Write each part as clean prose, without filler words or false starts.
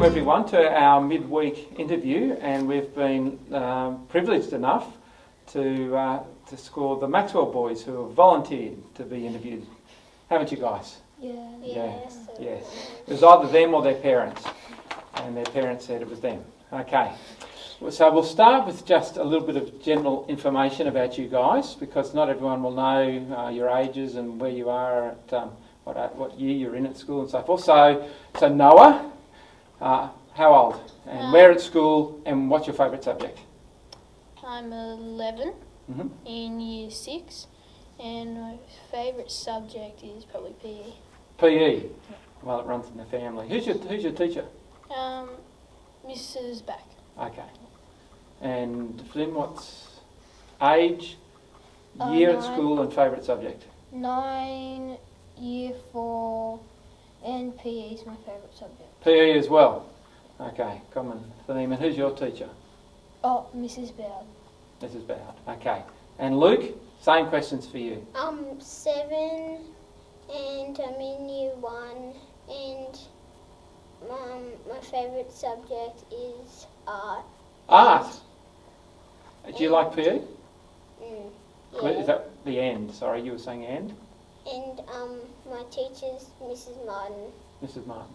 everyone to our midweek interview, and we've been privileged enough to score the Maxwell boys who have volunteered to be interviewed. Haven't you guys? Yeah. Yes. It was either them or their parents, and their parents said it was them. Okay. So we'll start with just a little bit of general information about you guys, because not everyone will know your ages and where you are at what year you're in at school and so forth. So Noah, how old? And where at school? And what's your favourite subject? I'm 11 in year 6, and my favourite subject is probably PE. PE. Well, it runs in the family. Who's your teacher? Mrs. Back. Okay. And Flynn, what's age, year at school, and favourite subject? 9, year 4, and PE is my favourite subject. PE as well. Okay, common theme. And who's your teacher? Oh, Mrs. Bowd. Mrs. Bowd. Okay. And Luke, same questions for you. I'm 7 and I'm in year 1, and my favourite subject is art. Art. Do you like PE? Yeah. Is that the end? Sorry, you were saying and? And my teacher's Mrs. Martin. Mrs. Martin.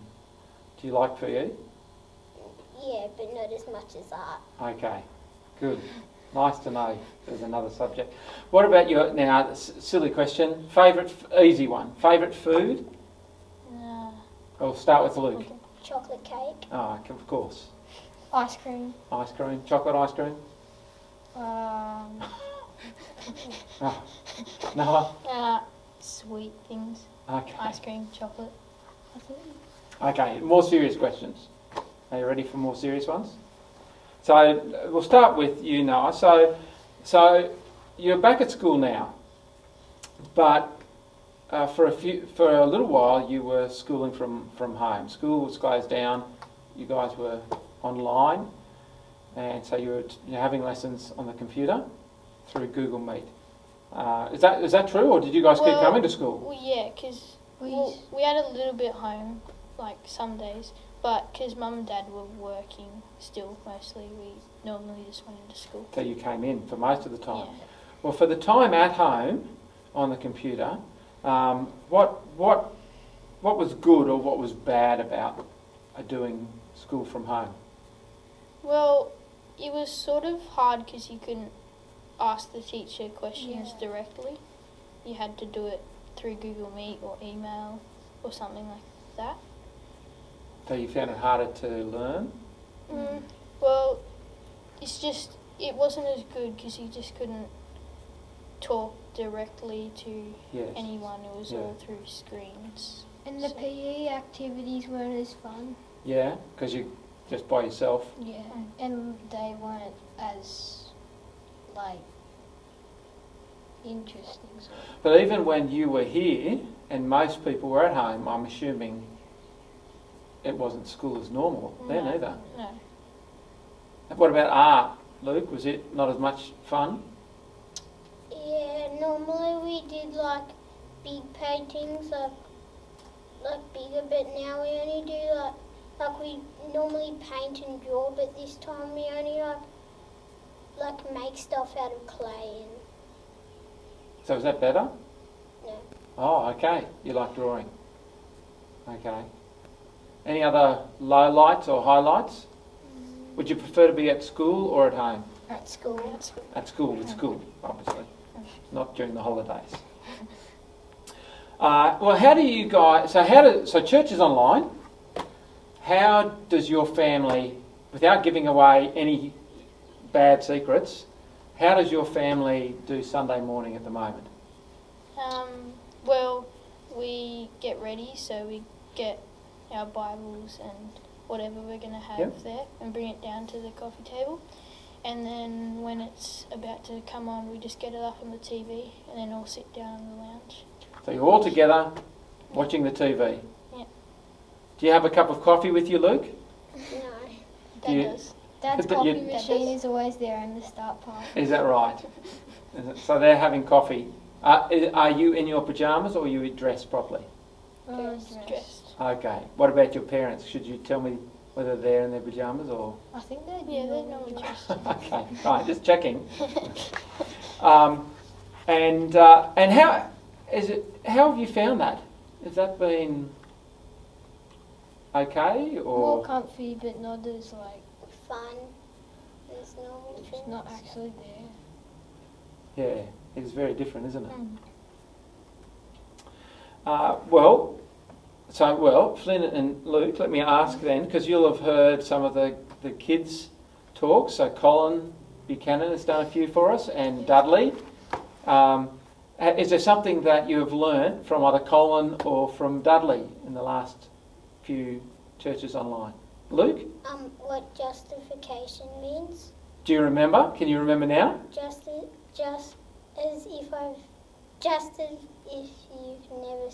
Do you like PE? Yeah, but not as much as art. Okay, good. Nice to know there's another subject. What about your, now, silly question, favourite, easy one, favourite food? We'll start with Luke. Okay. Chocolate cake. Oh, of course. Ice cream. Ice cream, chocolate ice cream? Oh. Noah? Sweet things. Okay. Ice cream, chocolate. Okay, more serious questions. Are you ready for more serious ones? So we'll start with you, Noah. So you're back at school now, but for a little while you were schooling from home. School was closed down. You guys were online, and so you're having lessons on the computer through Google Meet. Is that true, or did you guys keep coming to school? Well, yeah, because we had a little bit home, like some days, but because Mum and Dad were working still mostly, we normally just went into school. So you came in for most of the time. Yeah. Well, for the time at home on the computer, what was good or what was bad about doing school from home? Well, it was sort of hard because you couldn't ask the teacher questions directly. You had to do it through Google Meet or email or something like that. So you found it harder to learn? Well, it wasn't as good because you just couldn't talk directly to anyone. It was all through screens. And the PE activities weren't as fun. Yeah, because you're just by yourself. Yeah, and they weren't as, interesting. But even when you were here and most people were at home, I'm assuming it wasn't school as normal then either. No. What about art, Luke? Was it not as much fun? Yeah, normally we did big paintings, like bigger, but now we only do like we normally paint and draw, but this time we only like make stuff out of clay. And So is that better? no. Oh, okay. You like drawing. Okay. Any other lowlights or highlights? Would you prefer to be at school or at home? At school. At school, with school, obviously. Not during the holidays. Well, how do you guys... So church is online. How does your family, without giving away any bad secrets, how does your family do Sunday morning at the moment? Well, we get ready, so we get our Bibles and whatever we're going to have there and bring it down to the coffee table. And then when it's about to come on, we just get it up on the TV and then all sit down in the lounge. So you're all together watching the TV? Yeah. Do you have a cup of coffee with you, Luke? No. Dad does. Dad's coffee machine is always there in the start part. Is that right? So they're having coffee. Are you in your pyjamas or are you dressed properly? Dressed. Okay. What about your parents? Should you tell me Whether they're in their pyjamas or... I think they're They're normally dressed. Okay, right, just checking. And how is it? How have you found that? Has that been okay or more comfy, but not as like Fun. There's normal it's things. not actually there. yeah? It is very different, isn't it? Mm. Well, Flynn and Luke, let me ask then, because you'll have heard some of the kids' talks. So Colin Buchanan has done a few for us, and Dudley. Is there something that you have learnt from either Colin or from Dudley in the last few churches online? Luke, What justification means? do you remember? Can you remember now? Just as if you've never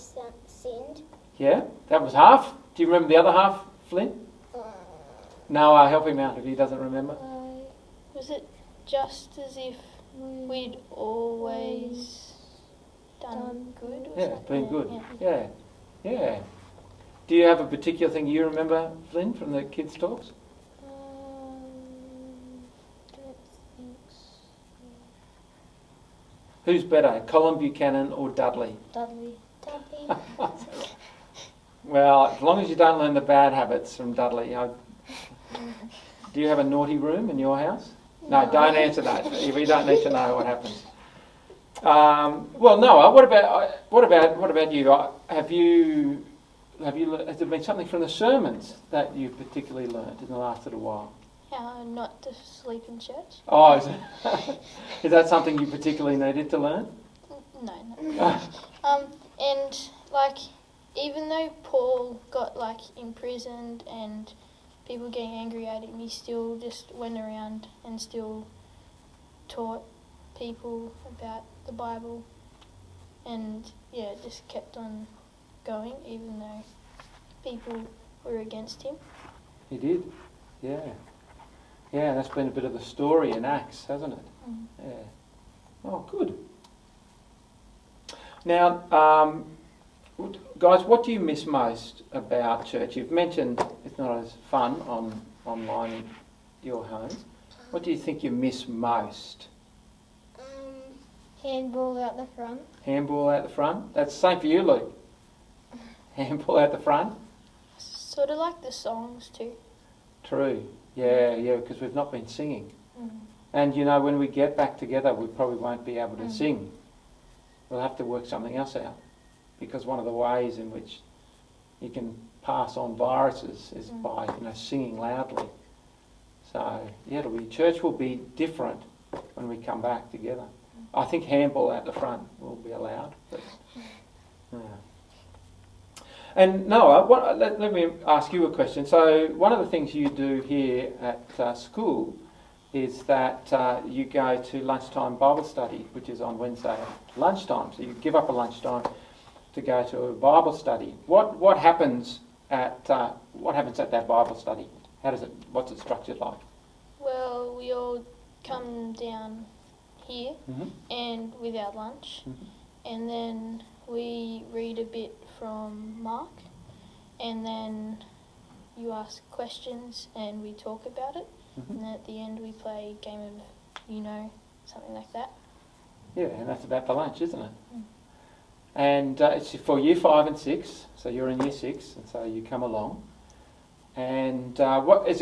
sinned. Yeah, that was half. Do you remember the other half, Flynn? No, I'll help him out if he doesn't remember. Was it just as if we'd always done good or Yeah, something? been good. Yeah. Yeah. Do you have a particular thing you remember, Flynn, from the kids' talks? Don't think so. Who's better, Colin Buchanan or Dudley? Dudley. Dudley. Well, as long as you don't learn the bad habits from Dudley. Do you have a naughty room in your house? No, don't answer that. We don't need to know what happens. Well, Noah, what about you? Has there been something from the sermons that you've particularly learnt in the last little while? How not to sleep in church? Oh, is that something you particularly needed to learn? No. And like, even though Paul got like imprisoned and people getting angry at him, he still just went around and still taught people about the Bible, and just kept on going even though people were against him. He did, yeah. Yeah, that's been a bit of the story in Acts, hasn't it? Mm. Yeah. Oh, good. Now, guys, what do you miss most about church? You've mentioned it's not as fun online in your home. What do you think you miss most? Handball out the front. Handball out the front? That's the same for you, Luke. Handball out the front? Sort of like the songs too. True. Yeah, because we've not been singing. Mm. And when we get back together, we probably won't be able to sing. We'll have to work something else out. Because one of the ways in which you can pass on viruses is by singing loudly. So church will be different when we come back together. I think handball out the front will be allowed. But, yeah. And Noah, let me ask you a question. So one of the things you do here at school is that you go to lunchtime Bible study, which is on Wednesday at lunchtime. So you give up a lunchtime to go to a Bible study. What happens at that Bible study? What's it structured like? Well, we all come down here and with our lunch, and then we read a bit from Mark, and then you ask questions and we talk about it, and then at the end we play a game of something like that. Yeah, and that's about the lunch, isn't it? And it's for year 5 and 6, so you're in year 6, and so you come along. And is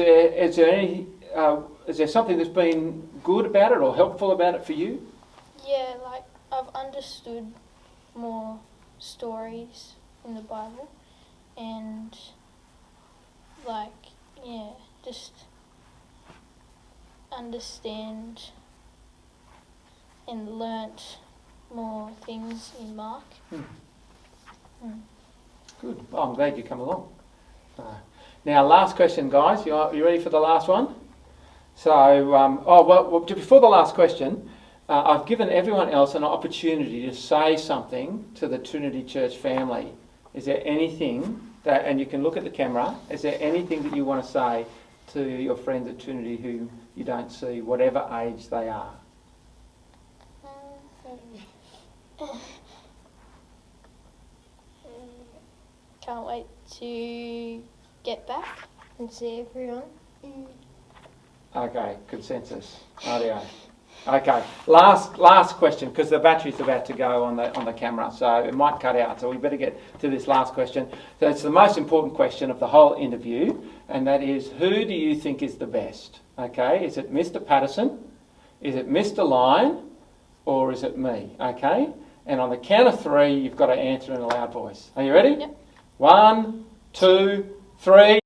there something that's been good about it or helpful about it for you? Yeah, like I've understood more stories in the Bible, and just understand and learnt more things in Mark. Good. Well, I'm glad you come along. Now, last question, guys. You ready for the last one? So, before the last question, I've given everyone else an opportunity to say something to the Trinity Church family. Is there anything that, and you can look at the camera, is there anything that you want to say to your friends at Trinity who you don't see, whatever age they are? Can't wait to get back and see everyone. Okay, consensus. Rightio. Okay, last question, because the battery's about to go on the camera, so it might cut out. So we better get to this last question. So it's the most important question of the whole interview, and that is, who do you think is the best? Okay, is it Mr. Patterson? Is it Mr. Lyon? Or is it me? Okay, and on the count of 3, you've got to answer in a loud voice. Are you ready? Yep. 1, 2, 3.